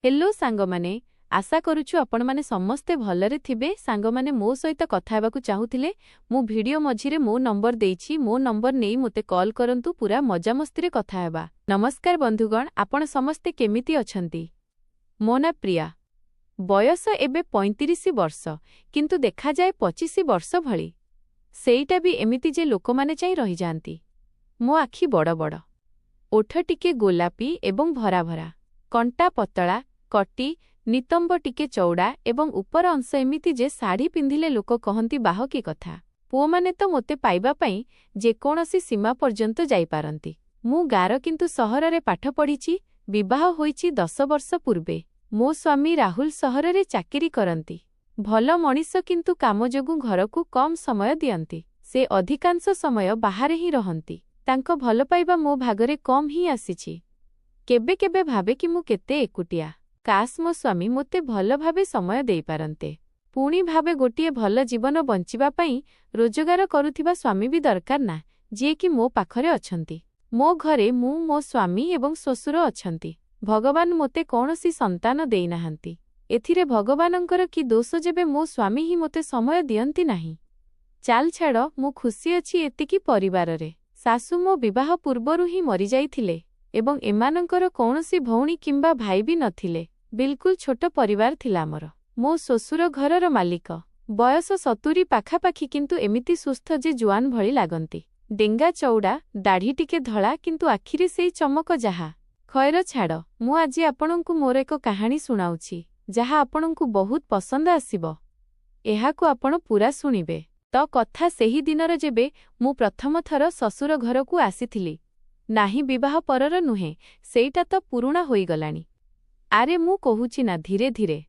Hello सांगमाने आशा करूछु आपण माने समस्ते भलरे थिबे। सांगमाने मो सहित कथा हेबाकू चाहुथिले मु वीडियो मझिरे मो नंबर देइछि। मो नंबर नेई मोते कॉल करंतु। पूरा मजामस्ती रे कथा हेबा। नमस्कार बंधुगण, आपण समस्ते केमिति अछंती? मो ना प्रिया। बयस एबे 35 वर्ष, किंतु देखा जाए 25 वर्ष भली। सेईटा भी एमिति जे लोकमाने चाहि रहि जांती। मो आखि बड़ बड़, ओठ टिके गोलापी एवं भरा भरा, कंटा पतला, कटी नितंब टिके चौड़ा एवं उपर अंश एमिति जे साड़ी पिंधिले लोक कहंती बाह की कथा। पुओ माने तो मोते पाइबा पई जेकोनसी सीमा पर्यंत जाई पारंती। मु गार किंतु सहर रे पाठ पढ़िछि। विवाह होईछि 10 वर्ष पूर्वे। मो स्वामी राहुल सहर रे चाकरी करंती। भल मनिष, किंतु काम जोगु घरकू कम समय दियंती। से अधिकांश समय बाहर ही रहंती। तांको भल पाइबा मो भागरे कम ही आसीछि। केबे केबे भावे कि मु केते एकुटिया। काश मो स्वामी मोते भल भावे समय देई पारंते। पुणी भावे गोटिए भल जीवन बंचिबा पई रोजगार करुथिबा स्वामी भी दरकार ना, जे कि मो पाखरे अछंती। मो घरे मु, मो स्वामी एवं ससुर अछंती। भगवान मोते कौनसी संतान देई नाहंती। एथिरे भगवानंकर कि दोष जेबे मो स्वामी ही मोते समय दियंती नाही। चाल छाड़, मु खुशी अछि एतिकी परिवार रे। सासु मो विवाह पूर्वरु ही मरि जाइथिले एवं एमानंकर कौनसी भौणी किंबा भाई भी नथिले। बिल्कुल छोट परिवार थिला मोर। मो ससुर घरर मालिक। बयस 70 पाखापाखी, किंतु एमिति सुस्थ जे जुआन भଳି लागंती। डेंगा चौड़ा, दाढ़ी टिके धळा, किंतु आखिरे सेई चमक जाहा। खैर छाड़, मु आजि आपणंकु मोर एक कहानी सुनाउछि, जाहा आपणंकु बहुत पसंद आसिबो। एहाकु आपण पूरा सुनिबे। तो कथा सेही दिनर जेबे मु प्रथम थर ससुर घरकू आसिथिली। नाही विवाह परर नुहे, सेईटा तो पुरुणा होई गलानी। आरे मु कहुछि ना, धीरे धीरे।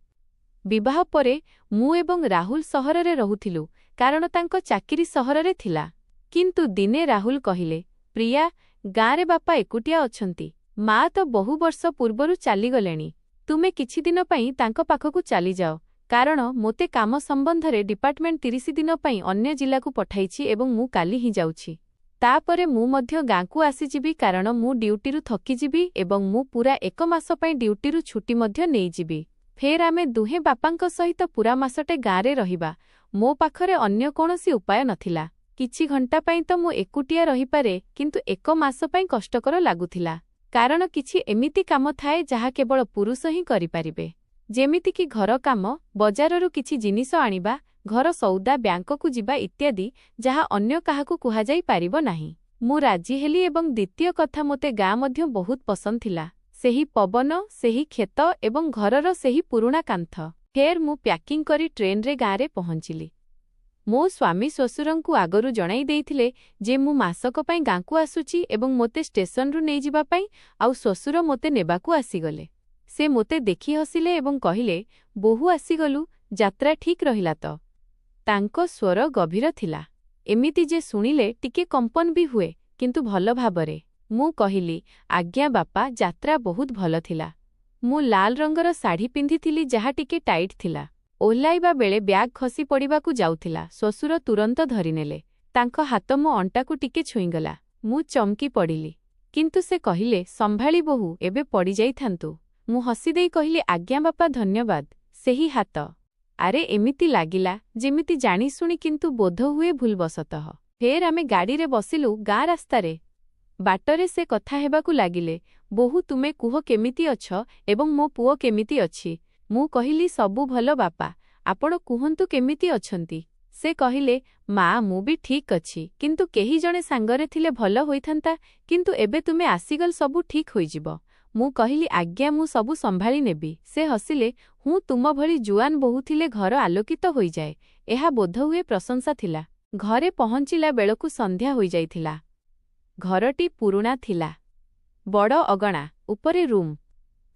विवाह परे मु एवं राहुल सहर रे रहुथिलु, कारण तांको चाकिरी सहर रे थिला। किंतु दिने राहुल कहिले, प्रिया, गाँरे बापा एकुटिया अछंती। माँ तो बहु वर्ष पूर्वरु चाली गलेनी। तुमे किछि दिन पई तांको पाखकू चाली जाओ, कारण मोते काम संबंधरे डिपार्टमेंट 30 दिन पई अन्य जिला को पठाइछि एवं मु काली ही जाउछि। तापरे मु मध्य गाँकू आसीजिबी, कारण मु ड्यूटीरु थकिजिबी एवं मु पूरा 1 मास पई ड्यूटीरु छुट्टी मध्य नेइजिबी। फेर आमे दुहे बापांको सहित पूरा मासटे गाँरे रहिबा। मो पाखरे अन्य कोनोसी उपाय नथिला। किछि घंटा पई तो मु एकुटिया रहि पारे, किंतु 1 मास पई कष्टकर लागुथिला। कारण किछि एमिति काम थाए जाहा केवल पुरुष ही करि पारिबे। जेमिति कि घर काम, बजाररु किछि जिनिस आनिबा, घर सौदा, बैंककू जिबा इत्यादि, जहा अन्य काहाकू कुहा जाई पारिबो नाही। मु राजी हेली एवं द्वितीय कथा, मोते गाँ मध्य बहुत पसंद थिला। सेही पवन, सेही खेत एवं घरर सेही पुरुणा कांथ। फेर मु पैकिंग करी ट्रेन रे गाँरे पहुंचिली। मो स्वामी ससुरंकू आगरु जणाई देइथिले जे मु मासक पई गाँकू आसुची एवं मोते स्टेशन रु नै जिबा पई, आउ ससुर मोते नेबाकू आसीगले। से मोते देखि हसिले एवं कहिले, बोहू आसीगलु, यात्रा ठीक रहिला तो। तांको स्वर गभीर थिला। एमिति जे सुनिले टिके कंपन भी हुए, किंतु भल भाबरे। मु कहिली, आज्ञा बापा, यात्रा बहुत भल थिला। मु लाल रंगर साड़ी पिंधिथिली, जहा टिके टाइट थिला। ओह्लाइबा बेले ब्याग खसी पड़िबाकू जाउथिला। ससुर तुरंत धरिनेले। तांको हाथ मो अंटाकू टिके छुईगला। मु चमकी पड़िली, किंतु से कहिले, संभाली बोहू, एबे पड़ी जाइथांतु। मु हसी देई कहिली, आज्ञा बापा धन्यवाद। सेही हाथ। आरे एमिति लागिला जेमिति जानी सुनी, किंतु बोध हुए भूलवशतः। फेर आमे गाड़ी रे बसिलु गाँ रास्तारे। बाटरे से कथा हेबाकू लागिले, बोहू तुमे कुह केमिति अछ एवं मो पुओ केमिति अछि। मु कहिली, सबु भल बापा, आपण कुहंतु केमिति अछंती। से कहिले, माँ मु भी ठीक अछि, किंतु केही जणे सांगरे थिले भल होइथांता, किंतु एबे तुमे आसीगल सबु ठीक होइजिबो। मु कहिली, आज्ञा मु सबु संभाली नेबी। से हसिले, हूँ तुम भली जुआन बहु थिले घर आलोकित होई जाए। एहा बोध हुए प्रशंसा थिला। घरे पहुंचिला बेलकू संध्या होई जाइथिला। घरटी पुरुणा थिला। बड़ अगणा, उपरे रूम।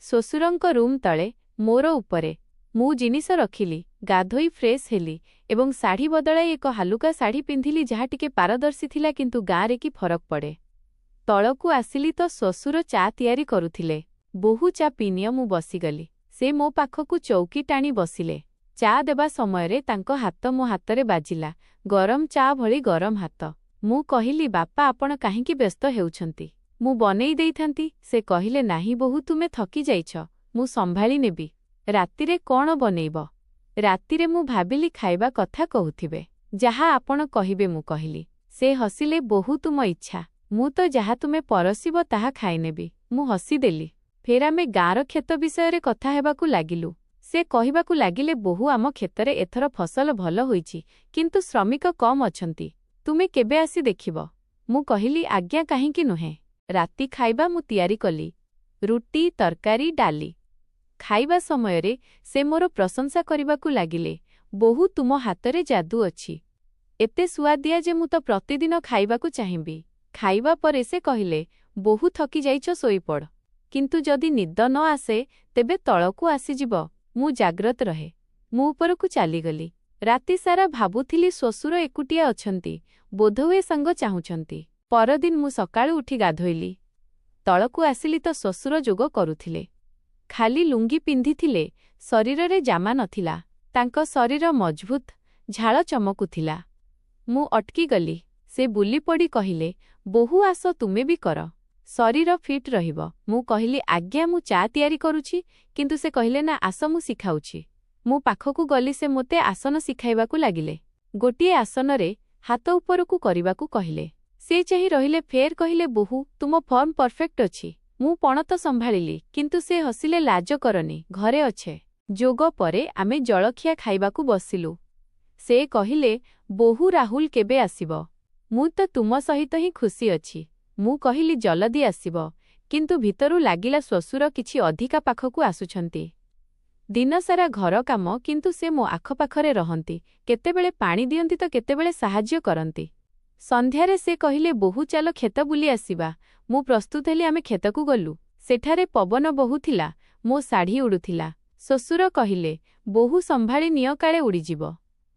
ससुरंक रूम तळे, मोर उपरे। मु जिनिस रखिली, गाधोई फ्रेश हेली एवं साड़ी बदलाई एक हालुका साड़ी पिंधिली, जहा टिके पारदर्शी थिला, किंतु गाँरे कि फरक पड़े। तळकू आसिली तो ससुर चा तियारी करुथिले। बोहू चा पिनिय मु बसीगली। से मो पाखकू चौकी टाणी बसिले। चा देबा समयरे तांको हाथ मो हातरे बाजिला। गरम चा भली गरम हाथ। मु कहिली, बापा आपण काहींकी व्यस्त हेउछंती, मु बनेई देइथांती। से कहिले, नाही बोहू, तुमे थकी जाइछ, ମୁଁ ସମ୍ଭାଳି ନେବି। ରାତିରେ କ'ଣ ବନେଇବ? ରାତିରେ ମୁଁ ଭାବିଲି ଖାଇବା କଥା କହୁଥିବେ। ଯାହା ଆପଣ କହିବେ ମୁଁ କହିଲି। ସେ ହସିଲେ ବୋହୂ ତୁମ ଇଚ୍ଛା। ମୁଁ ତ ଯାହା ତୁମେ ପରସିବ ତାହା ଖାଇନେବି। ମୁଁ ହସିଦେଲି। ଫେର ଆମେ ଗାଁର କ୍ଷେତ ବିଷୟରେ କଥା ହେବାକୁ ଲାଗିଲୁ। ସେ କହିବାକୁ ଲାଗିଲେ ବୋହୂ ଆମ କ୍ଷେତରେ ଏଥର ଫସଲ ଭଲ ହୋଇଛି, କିନ୍ତୁ ଶ୍ରମିକ କମ୍ ଅଛନ୍ତି। ତୁମେ କେବେ ଆସି ଦେଖିବ? ମୁଁ କହିଲି ଆଜ୍ଞା କାହିଁକି ନୁହେଁ। ରାତି ଖାଇବା ମୁଁ ତିଆରି କଲି। ରୁଟି, ତରକାରୀ, ଡାଲି। ଖାଇବା ସମୟରେ ସେ ମୋର ପ୍ରଶଂସା କରିବାକୁ ଲାଗିଲେ। ବୋହୂ ତୁମ ହାତରେ ଯାଦୁ ଅଛି। ଏତେ ସୁଆଦିଆ ଯେ ମୁଁ ତ ପ୍ରତିଦିନ ଖାଇବାକୁ ଚାହିଁବି। ଖାଇବା ପରେ ସେ କହିଲେ ବୋହୂ ଥକି ଯାଇଛ ଶୋଇପଡ଼। କିନ୍ତୁ ଯଦି ନିଦ ନ ଆସେ ତେବେ ତଳକୁ ଆସିଯିବ। ମୁଁ ଜାଗ୍ରତ ରହେ। ମୁଁ ଉପରକୁ ଚାଲିଗଲି। ରାତି ସାରା ଭାବୁଥିଲି ଶ୍ୱଶୁର ଏକୁଟିଆ ଅଛନ୍ତି। ବୋଧହୁଏ ସାଙ୍ଗ ଚାହୁଁଛନ୍ତି। ପରଦିନ ମୁଁ ସକାଳୁ ଉଠି ଗାଧୋଇଲି। ତଳକୁ ଆସିଲି ତ ଶ୍ୱଶୁର ଯୋଗ କରୁଥିଲେ। ଖାଲି ଲୁଙ୍ଗି ପିନ୍ଧିଥିଲେ, ଶରୀରରେ ଜାମା ନଥିଲା। ତାଙ୍କ ଶରୀର ମଜଭୁତ, ଝାଳ ଚମକୁଥିଲା। ମୁଁ ଅଟକିଗଲି। ସେ ବୁଲିପଡ଼ି କହିଲେ ବୋହୂ ଆସ ତୁମେ ବି କର। ଶରୀର ଫିଟ୍ ରହିବ। ମୁଁ କହିଲି ଆଜ୍ଞା ମୁଁ ଚା ତିଆରି କରୁଛି। କିନ୍ତୁ ସେ କହିଲେ ନା ଆସ ମୁଁ ଶିଖାଉଛି। ମୁଁ ପାଖକୁ ଗଲି। ସେ ମୋତେ ଆସନ ଶିଖାଇବାକୁ ଲାଗିଲେ। ଗୋଟିଏ ଆସନରେ ହାତ ଉପରକୁ କରିବାକୁ କହିଲେ। ସେ ଚାହିଁ ରହିଲେ। ଫେର କହିଲେ ବୋହୂ ତୁମ ଫର୍ମ ପରଫେକ୍ଟ ଅଛି। ମୁଁ ପଣତ ସମ୍ଭାଳିଲି, କିନ୍ତୁ ସେ ହସିଲେ ଲାଜ କରନି, ଘରେ ଅଛେ। ଯୋଗ ପରେ ଆମେ ଜଳଖିଆ ଖାଇବାକୁ ବସିଲୁ। ସେ କହିଲେ ବୋହୂ ରାହୁଲ କେବେ ଆସିବ? ମୁଁ ତ ତୁମ ସହିତ ହିଁ ଖୁସି ଅଛି। ମୁଁ କହିଲି ଜଲଦି ଆସିବ। କିନ୍ତୁ ଭିତରୁ ଲାଗିଲା ଶ୍ୱଶୁର କିଛି ଅଧିକା ପାଖକୁ ଆସୁଛନ୍ତି। ଦିନସାରା ଘର କାମ, କିନ୍ତୁ ସେ ମୋ ଆଖପାଖରେ ରହନ୍ତି। କେତେବେଳେ ପାଣି ଦିଅନ୍ତି ତ କେତେବେଳେ ସାହାଯ୍ୟ କରନ୍ତି। ସନ୍ଧ୍ୟାରେ ସେ କହିଲେ ବୋହୂ ଚାଲ କ୍ଷେତ ବୁଲି ଆସିବା। ମୁଁ ପ୍ରସ୍ତୁତ ହେଲି। ଆମେ କ୍ଷେତକୁ ଗଲୁ। ସେଠାରେ ପବନ ବହୁଥିଲା। ମୋ ଶାଢ଼ୀ ଉଡ଼ୁଥିଲା। ଶ୍ୱଶୁର କହିଲେ ବୋହୂ ସମ୍ଭାଳି ନିଅ କାଳେ ଉଡ଼ିଯିବ।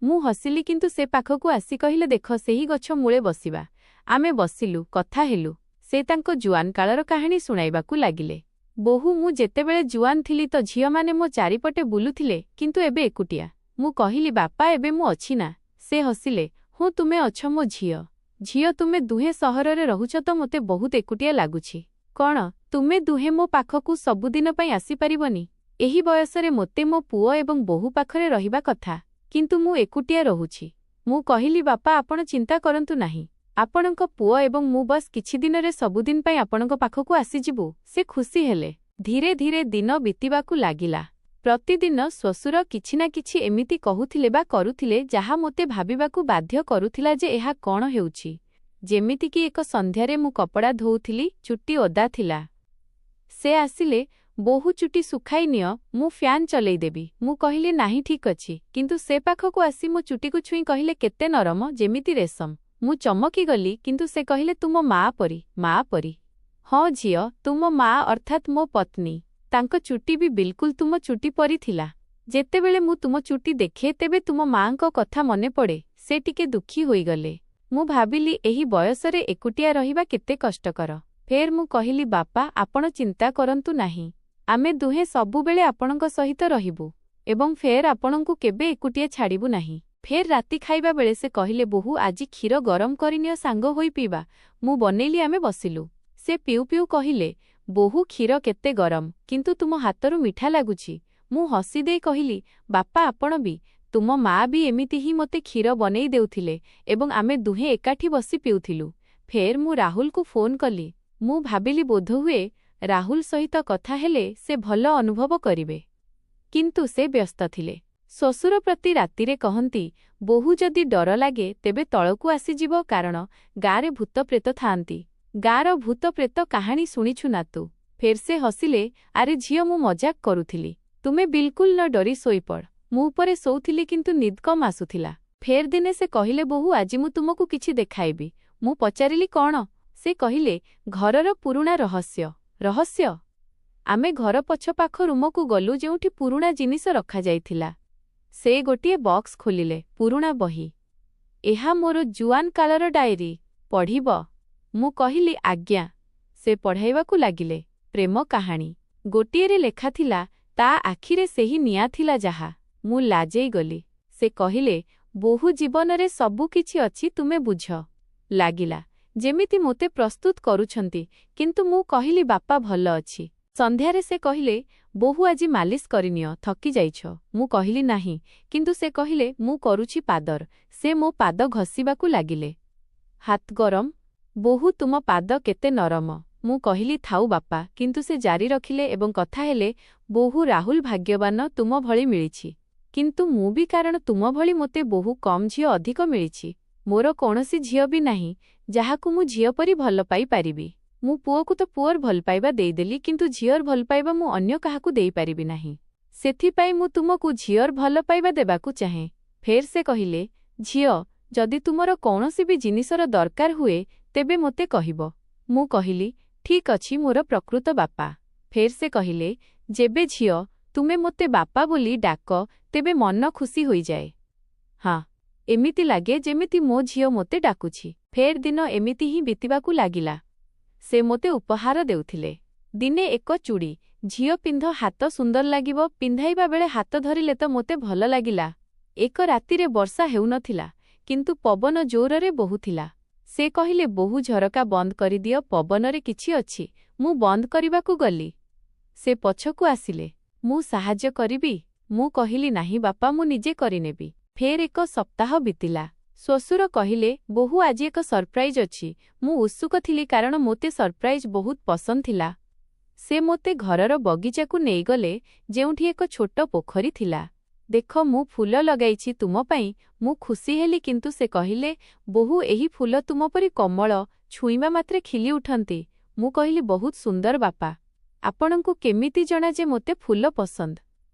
ମୁଁ ହସିଲି, କିନ୍ତୁ ସେ ପାଖକୁ ଆସି କହିଲେ ଦେଖ ସେହି ଗଛ ମୂଳେ ବସିବା। ଆମେ ବସିଲୁ, କଥା ହେଲୁ। ସେ ତାଙ୍କ ଜୁଆନ କାଳର କାହାଣୀ ଶୁଣାଇବାକୁ ଲାଗିଲେ। ବୋହୂ ମୁଁ ଯେତେବେଳେ ଜୁଆନ ଥିଲି ତ ଝିଅମାନେ ମୋ ଚାରିପଟେ ବୁଲୁଥିଲେ, କିନ୍ତୁ ଏବେ ଏକୁଟିଆ। ମୁଁ କହିଲି ବାପା ଏବେ ମୁଁ ଅଛି ନା? ସେ ହସିଲେ ହଁ ତୁମେ ଅଛ ମୋ ଝିଅ। ଝିଅ ତୁମେ ଦୁହେଁ ସହରରେ ରହୁଛ ତ ମୋତେ ବହୁତ ଏକୁଟିଆ ଲାଗୁଛି। କ'ଣ ତୁମେ ଦୁହେଁ ମୋ ପାଖକୁ ସବୁଦିନ ପାଇଁ ଆସିପାରିବନି? ଏହି ବୟସରେ ମୋତେ ମୋ ପୁଅ ଏବଂ ବୋହୂ ପାଖରେ ରହିବା କଥା, କିନ୍ତୁ ମୁଁ ଏକୁଟିଆ ରହୁଛି। ମୁଁ କହିଲି ବାପା ଆପଣ ଚିନ୍ତା କରନ୍ତୁ ନାହିଁ। ଆପଣଙ୍କ ପୁଅ ଏବଂ ମୁଁ ବସ୍ କିଛି ଦିନରେ ସବୁଦିନ ପାଇଁ ଆପଣଙ୍କ ପାଖକୁ ଆସିଯିବୁ। ସେ ଖୁସି ହେଲେ। ଧୀରେ ଧୀରେ ଦିନ ବିତିବାକୁ ଲାଗିଲା। ପ୍ରତିଦିନ ଶ୍ୱଶୁର କିଛି ନା କିଛି ଏମିତି କହୁଥିଲେ ବା କରୁଥିଲେ ଯାହା ମୋତେ ଭାବିବାକୁ ବାଧ୍ୟ କରୁଥିଲା ଯେ ଏହା କ'ଣ ହେଉଛି। ଯେମିତିକି ଏକ ସନ୍ଧ୍ୟାରେ ମୁଁ କପଡ଼ା ଧୋଉଥିଲି, ଚୁଟି ଓଦା ଥିଲା। ସେ ଆସିଲେ ବୋହୂ ଚୁଟି ଶୁଖାଇ ନିଅ, ମୁଁ ଫ୍ୟାନ୍ ଚଲେଇଦେବି। ମୁଁ କହିଲି ନାହିଁ ଠିକ୍ ଅଛି, କିନ୍ତୁ ସେ ପାଖକୁ ଆସି ମୋ ଚୁଟିକୁ ଛୁଇଁ କହିଲେ କେତେ ନରମ, ଯେମିତି ରେଶମ। ମୁଁ ଚମକିଗଲି, କିନ୍ତୁ ସେ କହିଲେ ତୁମ ମା' ପରି। ମା' ପରି? ହଁ ଝିଅ, ତୁମ ମା' ଅର୍ଥାତ୍ ମୋ ପତ୍ନୀ। ତାଙ୍କ ଚୁଟି ବି ବିଲକୁଲ ତୁମ ଚୁଟି ପରି ଥିଲା। ଯେତେବେଳେ ମୁଁ ତୁମ ଚୁଟି ଦେଖେ ତେବେ ତୁମ ମା'ଙ୍କ କଥା ମନେ ପଡ଼େ। ସେ ଟିକେ ଦୁଃଖୀ ହୋଇଗଲେ। ମୁଁ ଭାବିଲି ଏହି ବୟସରେ ଏକୁଟିଆ ରହିବା କେତେ କଷ୍ଟକର। ଫେର ମୁଁ କହିଲି ବାପା ଆପଣ ଚିନ୍ତା କରନ୍ତୁ ନାହିଁ। ଆମେ ଦୁହେଁ ସବୁବେଳେ ଆପଣଙ୍କ ସହିତ ରହିବୁ ଏବଂ ଫେର ଆପଣଙ୍କୁ କେବେ ଏକୁଟିଆ ଛାଡ଼ିବୁ ନାହିଁ। ଫେର ରାତି ଖାଇବା ବେଳେ ସେ କହିଲେ ବୋହୂ ଆଜି କ୍ଷୀର ଗରମ କରିନିଅ ସାଙ୍ଗ ହୋଇ ପିଇବା। ମୁଁ ବନେଇଲି। ଆମେ ବସିଲୁ। ସେ ପିଉ ପିଉ କହିଲେ ବୋହୂ କ୍ଷୀର କେତେ ଗରମ, କିନ୍ତୁ ତୁମ ହାତରୁ ମିଠା ଲାଗୁଛି। ମୁଁ ହସିଦେଇ କହିଲି ବାପା ଆପଣ ବି। ତୁମ ମା' ବି ଏମିତି ହିଁ ମୋତେ କ୍ଷୀର ବନେଇ ଦେଉଥିଲେ ଏବଂ ଆମେ ଦୁହେଁ ଏକାଠି ବସି ପିଉଥିଲୁ। ଫେର ମୁଁ ରାହୁଲକୁ ଫୋନ୍ କଲି। ମୁଁ ଭାବିଲି ବୋଧହୁଏ ରାହୁଲ ସହିତ କଥା ହେଲେ ସେ ଭଲ ଅନୁଭବ କରିବେ, କିନ୍ତୁ ସେ ବ୍ୟସ୍ତ ଥିଲେ। ଶ୍ୱଶୁର ପ୍ରତି ରାତିରେ କହନ୍ତି ବୋହୂ ଯଦି ଡର ଲାଗେ ତେବେ ତଳକୁ ଆସିଯିବ, କାରଣ ଗାଁରେ ଭୂତ ପ୍ରେତ ଥାଆନ୍ତି। ଗାଁର ଭୂତ ପ୍ରେତ କାହାଣୀ ଶୁଣିଛୁ ନା ତୁ? ଫେର ସେ ହସିଲେ ଆରେ ଝିଅ ମୁଁ ମଜାକ କରୁଥିଲି। ତୁମେ ବିଲକୁଲ ନ ଡରି ଶୋଇପଡ଼। ମୁଁ ଉପରେ ଶୋଉଥିଲି, କିନ୍ତୁ ନିଦ କମ୍ ଆସୁଥିଲା। ଫେର ଦିନେ ସେ କହିଲେ ବୋହୂ ଆଜି ମୁଁ ତୁମକୁ କିଛି ଦେଖାଇବି। ମୁଁ ପଚାରିଲି କ'ଣ? ସେ କହିଲେ ଘରର ପୁରୁଣା ରହସ୍ୟ। ରହସ୍ୟ? ଆମେ ଘର ପଛପାଖ ରୁମକୁ ଗଲୁ ଯେଉଁଠି ପୁରୁଣା ଜିନିଷ ରଖାଯାଇଥିଲା। ସେ ଗୋଟିଏ ବକ୍ସ ଖୋଲିଲେ। ପୁରୁଣା ବହି। ଏହା ମୋର ଜୁଆନ କାଳର ଡାଏରୀ। ପଢ଼ିବ? ମୁଁ କହିଲି ଆଜ୍ଞା। ସେ ପଢ଼ାଇବାକୁ ଲାଗିଲେ। ପ୍ରେମ କାହାଣୀ। ଗୋଟିଏରେ ଲେଖାଥିଲା ତା ଆଖିରେ ସେହି ନିଆଁ ଥିଲା ଯାହା। ମୁଁ ଲାଜେଇ ଗଲି। ସେ କହିଲେ ବୋହୂ ଜୀବନରେ ସବୁ କିଛି ଅଛି ତୁମେ ବୁଝ। ଲାଗିଲା ଯେମିତି ମୋତେ ପ୍ରସ୍ତୁତ କରୁଛନ୍ତି, କିନ୍ତୁ ମୁଁ କହିଲି ବାପା ଭଲ ଅଛି। ସନ୍ଧ୍ୟାରେ ସେ କହିଲେ ବୋହୂ ଆଜି ମାଲିସ କରିନିଅ, ଥକି ଯାଇଛ। ମୁଁ କହିଲି ନାହିଁ, କିନ୍ତୁ ସେ କହିଲେ ମୁଁ କରୁଛି ପାଦର। ସେ ମୋ ପାଦ ଘଷିବାକୁ ଲାଗିଲେ। ହାତ ଗରମ? ବୋହୂ ତୁମ ପାଦ କେତେ ନରମ। ମୁଁ କହିଲି ଥାଉ ବାପା, କିନ୍ତୁ ସେ ଜାରି ରଖିଲେ ଏବଂ କଥା ହେଲେ, ବୋହୂ ରାହୁଲ ଭାଗ୍ୟବାନ, ତୁମ ଭଳି ମିଳିଛି। କିନ୍ତୁ ମୁଁ ବି, କାରଣ ତୁମ ଭଳି ମୋତେ ବହୁ କମ୍ ଝିଅ ଅଧିକ ମିଳିଛି। ମୋର କୌଣସି ଝିଅ ବି ନାହିଁ ଯାହାକୁ ମୁଁ ଝିଅ ପରି ଭଲ ପାଇପାରିବି। ମୁଁ ପୁଅକୁ ତ ପୁଅର ଭଲପାଇବା ଦେଇଦେଲି, କିନ୍ତୁ ଝିଅର ଭଲପାଇବା ମୁଁ ଅନ୍ୟ କାହାକୁ ଦେଇପାରିବି ନାହିଁ। ସେଥିପାଇଁ ମୁଁ ତୁମକୁ ଝିଅର ଭଲପାଇବା ଦେବାକୁ ଚାହେଁ। ଫେର୍ ସେ କହିଲେ, ଝିଅ, ଯଦି ତୁମର କୌଣସି ବି ଜିନିଷର ଦରକାର ହୁଏ ତେବେ ମୋତେ କହିବ। ମୁଁ କହିଲି, ଠିକ୍ ଅଛି ମୋର ପ୍ରକୃତ ବାପା। ଫେର୍ ସେ କହିଲେ, ଯେବେ ଝିଅ ତୁମେ ମୋତେ ବାପା ବୋଲି ଡାକ ତେବେ ମନ ଖୁସି ହୋଇଯାଏ। ହଁ, ଏମିତି ଲାଗେ ଯେମିତି ମୋ ଝିଅ ମୋତେ ଡାକୁଛି। ଫେର୍ ଦିନ ଏମିତି ହିଁ ବିତିବାକୁ ଲାଗିଲା। ସେ ମୋତେ ଉପହାର ଦେଉଥିଲେ। ଦିନେ ଏକ ଚୁଡ଼ି। ଝିଅ ପିନ୍ଧ, ହାତ ସୁନ୍ଦର ଲାଗିବ, ପିନ୍ଧାଇବା ବେଳେ ହାତ ଧରିଲେ ତ ମୋତେ ଭଲ ଲାଗିଲା। ଏକ ରାତିରେ ବର୍ଷା ହେଉନଥିଲା, କିନ୍ତୁ ପବନ ଜୋରରେ ବହୁଥିଲା। ସେ କହିଲେ, ବୋହୂ ଝରକା ବନ୍ଦ କରିଦିଅ, ପବନରେ କିଛି ଅଛି। ମୁଁ ବନ୍ଦ କରିବାକୁ ଗଲି। ସେ ପଛକୁ ଆସିଲେ। ମୁଁ ସାହାଯ୍ୟ କରିବି? ମୁଁ କହିଲି ନାହିଁ ବାପା, ମୁଁ ନିଜେ କରିନେବି। ଫେର୍ ଏକ ସପ୍ତାହ ବିତିଲା। ଶ୍ୱଶୁର କହିଲେ, ବୋହୂ ଆଜି ଏକ ସରପ୍ରାଇଜ୍ ଅଛି। ମୁଁ ଉତ୍ସୁକ ଥିଲି କାରଣ ମୋତେ ସରପ୍ରାଇଜ୍ ବହୁତ ପସନ୍ଦ ଥିଲା। ସେ ମୋତେ ଘରର ବଗିଚାକୁ ନେଇଗଲେ, ଯେଉଁଠି ଏକ ଛୋଟ ପୋଖରୀ ଥିଲା। ଦେଖ, ମୁଁ ଫୁଲ ଲଗାଇଛି ତୁମ ପାଇଁ। ମୁଁ ଖୁସି ହେଲି, କିନ୍ତୁ ସେ କହିଲେ, ବୋହୂ ଏହି ଫୁଲ ତୁମ ପରି କୋମଳ, ଛୁଇଁବା ମାତ୍ରେ ଖିଲି ଉଠନ୍ତି। ମୁଁ କହିଲି, ବହୁତ ସୁନ୍ଦର ବାପା। ଆପଣଙ୍କୁ କେମିତି ଜଣା ଯେ ମୋତେ ଫୁଲ ପସନ୍ଦ?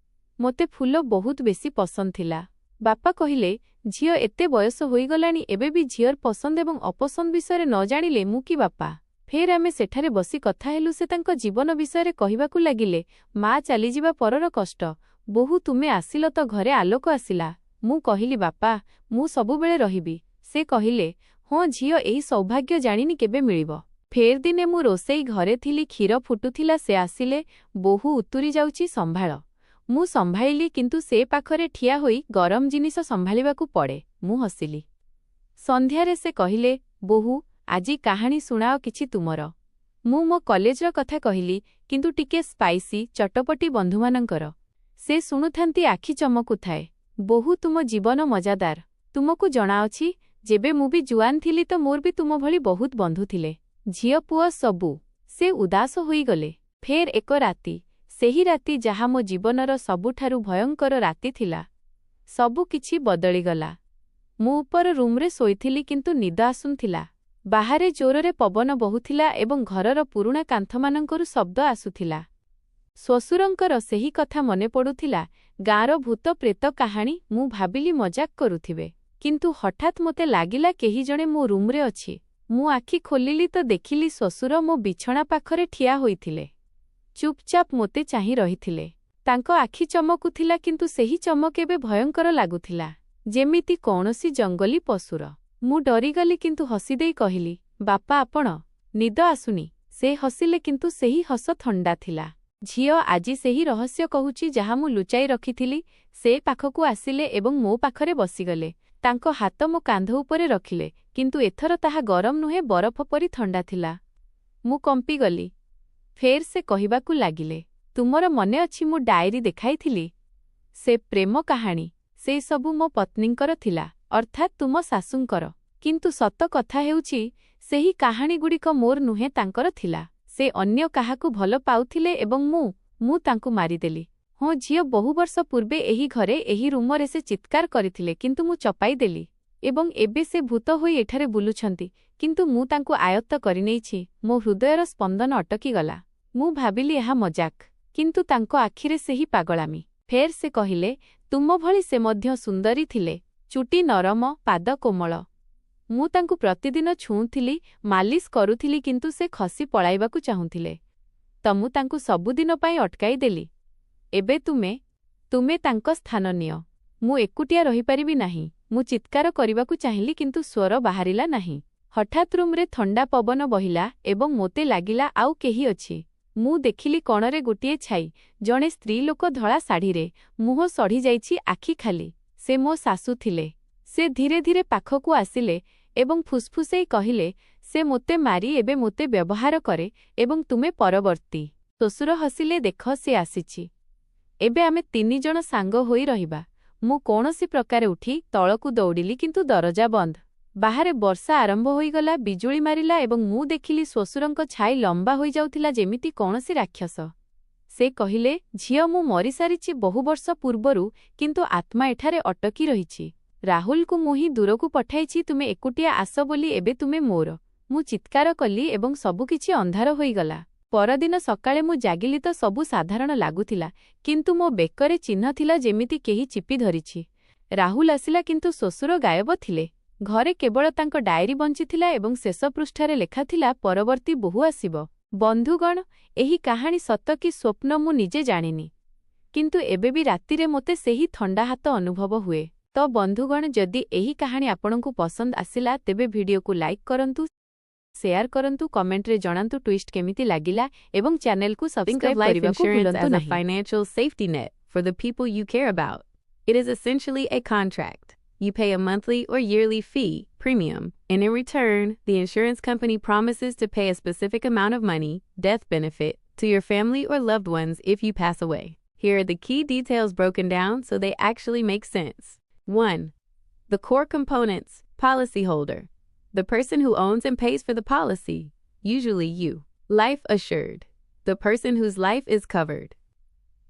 ମୋତେ ଫୁଲ ବହୁତ ବେଶୀ ପସନ୍ଦ ଥିଲା। ବାପା କହିଲେ, ଝିଅ ଏତେ ବୟସ ହୋଇଗଲାଣି, ଏବେ ବି ଝିଅର ପସନ୍ଦ ଏବଂ ଅପସନ୍ଦ ବିଷୟରେ ନ ଜାଣିଲେ ମୁଁ କି ବାପା? ଫେର୍ ଆମେ ସେଠାରେ ବସି କଥା ହେଲୁ। ସେ ତାଙ୍କ ଜୀବନ ବିଷୟରେ କହିବାକୁ ଲାଗିଲେ। ମା ଚାଲିଯିବା ପରର କଷ୍ଟ। ବୋହୂ ତୁମେ ଆସିଲ ତ ଘରେ ଆଲୋକ ଆସିଲା। ମୁଁ କହିଲି, ବାପା, ମୁଁ ସବୁବେଳେ ରହିବି। ସେ କହିଲେ, ହଁ ଝିଅ, ଏହି ସୌଭାଗ୍ୟ ଜାଣିନି କେବେ ମିଳିବ। ଫେର୍ ଦିନେ ମୁଁ ରୋଷେଇ ଘରେ ଥିଲି, କ୍ଷୀର ଫୁଟୁଥିଲା। ସେ ଆସିଲେ, ବୋହୂ ଉତୁରି ଯାଉଛି, ସମ୍ଭାଳ। ମୁଁ ସମ୍ଭାଳିଲି, କିନ୍ତୁ ସେ ପାଖରେ ଠିଆ ହୋଇ ଗରମ ଜିନିଷ ସମ୍ଭାଳିବାକୁ ପଡ଼େ। ମୁଁ ହସିଲି। ସନ୍ଧ୍ୟାରେ ସେ କହିଲେ, ବୋହୂ, ଆଜି କାହାଣୀ ଶୁଣାଅ କିଛି ତୁମର। ମୁଁ ମୋ କଲେଜର କଥା କହିଲି, କିନ୍ତୁ ଟିକେ ସ୍ପାଇସି, ଚଟପଟି ବନ୍ଧୁମାନଙ୍କର। ସେ ଶୁଣୁଥାନ୍ତି, ଆଖି ଚମକୁଥାଏ। ବୋହୂ, ତୁମ ଜୀବନ ମଜାଦାର। ତୁମକୁ ଜଣାଅଛି, ଯେବେ ମୁଁ ବି ଜୁଆନ ଥିଲି ତ ମୋର ବି ତୁମ ଭଳି ବହୁତ ବନ୍ଧୁ ଥିଲେ। ଝିଅ ପୁଅ ସବୁ। ସେ ଉଦାସ ହୋଇଗଲେ। ଫେର୍ ଏକ ରାତି। ସେହି ରାତି ଯାହା ମୋ ଜୀବନର ସବୁଠାରୁ ଭୟଙ୍କର ରାତି ଥିଲା। ସବୁ କିଛି ବଦଳିଗଲା। ମୁଁ ଉପର ରୁମ୍ରେ ଶୋଇଥିଲି, କିନ୍ତୁ ନିଦ ଆସୁନଥିଲା। ବାହାରେ ଜୋରରେ ପବନ ବହୁଥିଲା ଏବଂ ଘରର ପୁରୁଣା କାନ୍ଥମାନଙ୍କରୁ ଶବ୍ଦ ଆସୁଥିଲା। ଶ୍ୱଶୁରଙ୍କର ସେହି କଥା ମନେ ପଡ଼ୁଥିଲା, ଗାଁର ଭୂତ ପ୍ରେତ କାହାଣୀ। ମୁଁ ଭାବିଲି ମଜାକ କରୁଥିବେ, କିନ୍ତୁ ହଠାତ୍ ମୋତେ ଲାଗିଲା କେହି ଜଣେ ମୋ ରୁମ୍ରେ ଅଛି। ମୁଁ ଆଖି ଖୋଲିଲି ତ ଦେଖିଲି ଶ୍ୱଶୁର ମୋ ବିଛଣା ପାଖରେ ଠିଆ ହୋଇଥିଲେ। ଚୁପଚାପ ମୋତେ ଚାହିଁ ରହିଥିଲେ। ତାଙ୍କ ଆଖି ଚମକୁଥିଲା, କିନ୍ତୁ ସେହି ଚମକ ଏବେ ଭୟଙ୍କର ଲାଗୁଥିଲା, ଯେମିତି କୌଣସି ଜଙ୍ଗଲୀ ପଶୁର। ମୁଁ ଡରିଗଲି, କିନ୍ତୁ ହସିଦେଇ କହିଲି, ବାପା, ଆପଣ? ନିଦ ଆସୁନି? ସେ ହସିଲେ, କିନ୍ତୁ ସେହି ହସ ଥଣ୍ଡା ଥିଲା। ଝିଅ, ଆଜି ସେହି ରହସ୍ୟ କହୁଛି ଯାହା ମୁଁ ଲୁଚାଇ ରଖିଥିଲି। ସେ ପାଖକୁ ଆସିଲେ ଏବଂ ମୋ ପାଖରେ ବସିଗଲେ। ତାଙ୍କ ହାତ ମୋ କାନ୍ଧ ଉପରେ ରଖିଲେ, କିନ୍ତୁ ଏଥର ତାହା ଗରମ ନୁହେଁ, ବରଫ ପରି ଥଣ୍ଡା ଥିଲା। ମୁଁ କମ୍ପିଗଲି। ଫେର୍ ସେ କହିବାକୁ ଲାଗିଲେ, ତୁମର ମନେ ଅଛି ମୁଁ ଡାଏରୀ ଦେଖାଇଥିଲି? ସେ ପ୍ରେମ କାହାଣୀ। ସେ ସବୁ ମୋ ପତ୍ନୀଙ୍କର ଥିଲା, ଅର୍ଥାତ୍ ତୁମ ଶାଶୁଙ୍କର। କିନ୍ତୁ ସତ କଥା ହେଉଛି, ସେହି କାହାଣୀଗୁଡ଼ିକ ମୋର ନୁହେଁ, ତାଙ୍କର ଥିଲା। ସେ ଅନ୍ୟ କାହାକୁ ଭଲ ପାଉଥିଲେ ଏବଂ ମୁଁ ତାଙ୍କୁ ମାରିଦେଲି। ହଁ ଝିଅ, ବହୁ ବର୍ଷ ପୂର୍ବେ ଏହି ଘରେ, ଏହି ରୁମରେ ସେ ଚିତ୍କାର କରିଥିଲେ, କିନ୍ତୁ ମୁଁ ଚପାଇ ଦେଲି। ଏବଂ ଏବେ ସେ ଭୂତ ହୋଇ ଏଠାରେ ବୁଲୁଛନ୍ତି, କିନ୍ତୁ ମୁଁ ତାଙ୍କୁ ଆୟତ୍ତ କରିନେଇଛି। ମୋ ହୃଦୟର ସ୍ପନ୍ଦନ ଅଟକିଗଲା। ମୁଁ ଭାବିଲି ଏହା ମଜାକ, କିନ୍ତୁ ତାଙ୍କ ଆଖିରେ ସେହି ପାଗଳାମି। ଫେର୍ ସେ କହିଲେ, ତୁମ ଭଳି ସେ ମଧ୍ୟ ସୁନ୍ଦରୀ ଥିଲେ। ଚୁଟି ନରମ, ପାଦ କୋମଳ। ମୁଁ ତାଙ୍କୁ ପ୍ରତିଦିନ ଛୁଉଁଥିଲି, ମାଲିସ କରୁଥିଲି, କିନ୍ତୁ ସେ ଖସି ପଳାଇବାକୁ ଚାହୁଁଥିଲେ। ତ ମୁଁ ତାଙ୍କୁ ସବୁଦିନ ପାଇଁ ଅଟକାଇ ଦେଲି। ଏବେ ତୁମେ ତାଙ୍କ ସ୍ଥାନ ନିଅ। ମୁଁ ଏକୁଟିଆ ରହିପାରିବି ନାହିଁ। ମୁଁ ଚିତ୍କାର କରିବାକୁ ଚାହିଁଲି, କିନ୍ତୁ ସ୍ୱର ବାହାରିଲା ନାହିଁ। ହଠାତ୍ ରୁମ୍ରେ ଥଣ୍ଡା ପବନ ବହିଲା ଏବଂ ମୋତେ ଲାଗିଲା ଆଉ କେହି ଅଛି। ମୁଁ ଦେଖିଲି କୋଣରେ ଗୋଟିଏ ଛାଇ। ଜଣେ ସ୍ତ୍ରୀଲୋକ ଧଳା ଶାଢ଼ୀରେ, ମୁହଁ ସଢ଼ିଯାଇଛି, ଆଖି ଖାଲି। ସେ ମୋ ଶାଶୁ ଥିଲେ। ସେ ଧୀରେ ଧୀରେ ପାଖକୁ ଆସିଲେ ଏବଂ ଫୁସ୍ଫୁସେଇ କହିଲେ, ସେ ମୋତେ ମାରି ଏବେ ମୋତେ ବ୍ୟବହାର କରେ ଏବଂ ତୁମେ ପରବର୍ତ୍ତୀ। ଶ୍ୱଶୁର ହସିଲେ, ଦେଖ ସେ ଆସିଛି। ଏବେ ଆମେ 3 ଜଣ ସାଙ୍ଗ ହୋଇ ରହିବା। ମୁଁ କୌଣସି ପ୍ରକାରେ ଉଠି ତଳକୁ ଦୌଡ଼ିଲି, କିନ୍ତୁ ଦରଜା ବନ୍ଦ। ବାହାରେ ବର୍ଷା ଆରମ୍ଭ ହୋଇଗଲା, ବିଜୁଳି ମାରିଲା ଏବଂ ମୁଁ ଦେଖିଲି ଶ୍ୱଶୁରଙ୍କ ଛାଇ ଲମ୍ବା ହୋଇଯାଉଥିଲା ଯେମିତି କୌଣସି ରାକ୍ଷସ। ସେ କହିଲେ, ଝିଅ, ମୁଁ ମରିସାରିଛି ବହୁ ବର୍ଷ ପୂର୍ବରୁ, କିନ୍ତୁ ଆତ୍ମା ଏଠାରେ ଅଟକି ରହିଛି। ରାହୁଲକୁ ମୁଁ ହିଁ ଦୂରକୁ ପଠାଇଛି, ତୁମେ ଏକୁଟିଆ ଆସ ବୋଲି, ଏବେ ତୁମେ ମୋର। ମୁଁ ଚିତ୍କାର କଲି ଏବଂ ସବୁକିଛି ଅନ୍ଧାର ହୋଇଗଲା। ପରଦିନ ସକାଳେ ମୁଁ ଜାଗିଲି ତ ସବୁ ସାଧାରଣ ଲାଗୁଥିଲା, କିନ୍ତୁ ମୋ ବେକରେ ଚିହ୍ନ ଥିଲା ଯେମିତି କେହି ଚିପି ଧରିଛି। ରାହୁଲ ଆସିଲା, କିନ୍ତୁ ଶ୍ୱଶୁର ଗାୟବ ଥିଲେ। ଘରେ କେବଳ ତାଙ୍କ ଡାଏରୀ ବଞ୍ଚିଥିଲା ଏବଂ ଶେଷ ପୃଷ୍ଠାରେ ଲେଖାଥିଲା, ପରବର୍ତ୍ତୀ ବୋହୂ ଆସିବ। ବନ୍ଧୁଗଣ, ଏହି କାହାଣୀ ସତ କି ସ୍ୱପ୍ନ ମୁଁ ନିଜେ ଜାଣିନି, କିନ୍ତୁ ଏବେ ବି ରାତିରେ ମୋତେ ସେହି ଥଣ୍ଡା ହାତ ଅନୁଭବ ହୁଏ। ତ ବନ୍ଧୁଗଣ, ଯଦି ଏହି କାହାଣୀ ଆପଣଙ୍କୁ ପସନ୍ଦ ଆସିଲା, ତେବେ ଭିଡିଓକୁ ଲାଇକ୍ କରନ୍ତୁ, ସେୟାର କରନ୍ତୁ, କମେଣ୍ଟରେ ଜଣାନ୍ତୁ ଟ୍ୱିଷ୍ଟ କେମିତି ଲାଗିଲା ଏବଂ ଚ୍ୟାନେଲକୁ ସବସ୍କ୍ରାଇବ କରିବାକୁ ଭୁଲନ୍ତୁ ନାହିଁ। Financial safety net for the people you care about. It is essentially a contract. You pay a monthly or yearly fee, premium, and in return, the insurance company promises to pay a specific amount of money, death benefit, to your family or loved ones if you pass away. Here are the key details broken down so they actually make sense. 1. The core components: policyholder, the person who owns and pays for the policy, usually you. Life assured, the person whose life is covered.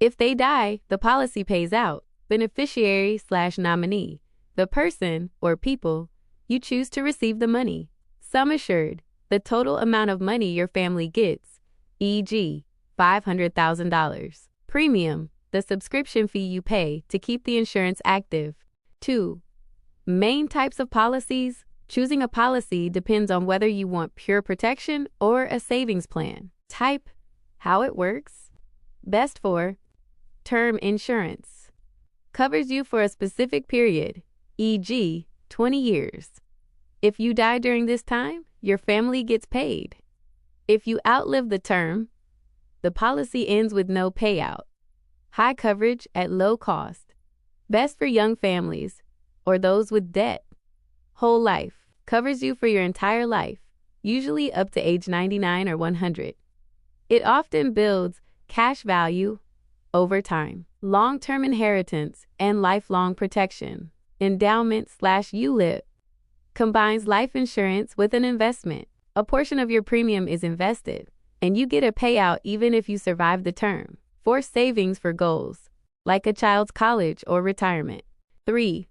If they die, the policy pays out. Beneficiary/nominee, the person or people you choose to receive the money. Sum assured, the total amount of money your family gets, e.g., $500,000. Premium, the subscription fee you pay to keep the insurance active. 2. Main types of policies. Choosing a policy depends on whether you want pure protection or a savings plan. Type, how it works. Best for term insurance. Covers you for a specific period, e.g., 20 years. If you die during this time, your family gets paid. If you outlive the term, the policy ends with no payout. High coverage at low cost. Best for young families or those with debt. Whole life. Covers you for your entire life, usually up to age 99 or 100. It often builds cash value over time. Long-term inheritance and lifelong protection. Endowment/ULIP. Combines life insurance with an investment. A portion of your premium is invested, and you get a payout even if you survive the term. Force savings for goals, like a child's college or retirement. 3.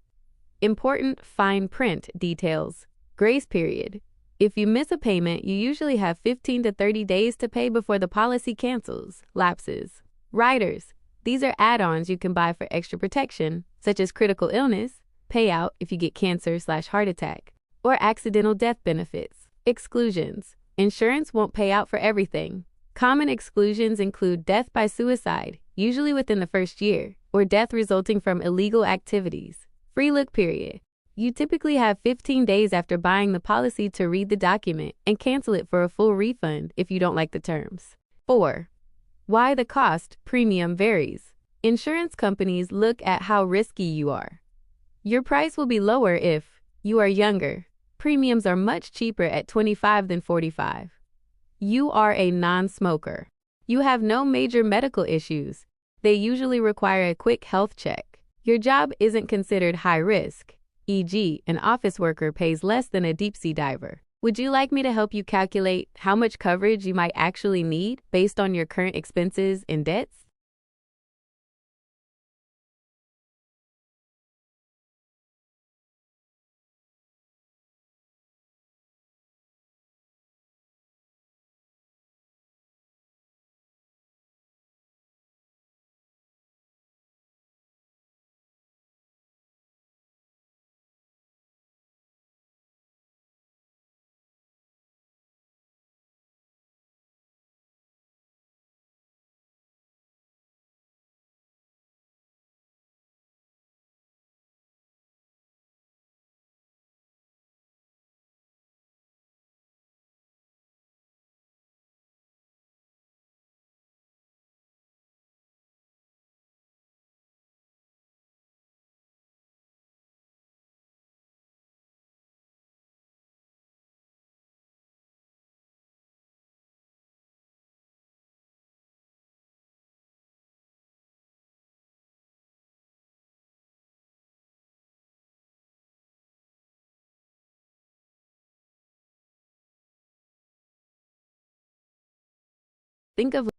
Important fine print details. Grace period. If you miss a payment, you usually have 15 to 30 days to pay before the policy cancels, lapses. Riders. These are add-ons you can buy for extra protection, such as critical illness, payout if you get cancer/heart attack, or accidental death benefits. Exclusions. Insurance won't pay out for everything. Common exclusions include death by suicide, usually within the first year, or death resulting from illegal activities. Free look period. You typically have 15 days after buying the policy to read the document and cancel it for a full refund if you don't like the terms. 4. Why the cost premium varies. Insurance companies look at how risky you are. Your price will be lower if you are younger. Premiums are much cheaper at 25 than 45. You are a non-smoker. You have no major medical issues. They usually require a quick health check. Your job isn't considered high risk, e.g., an office worker pays less than a deep-sea diver. Would you like me to help you calculate how much coverage you might actually need based on your current expenses and debts? Think of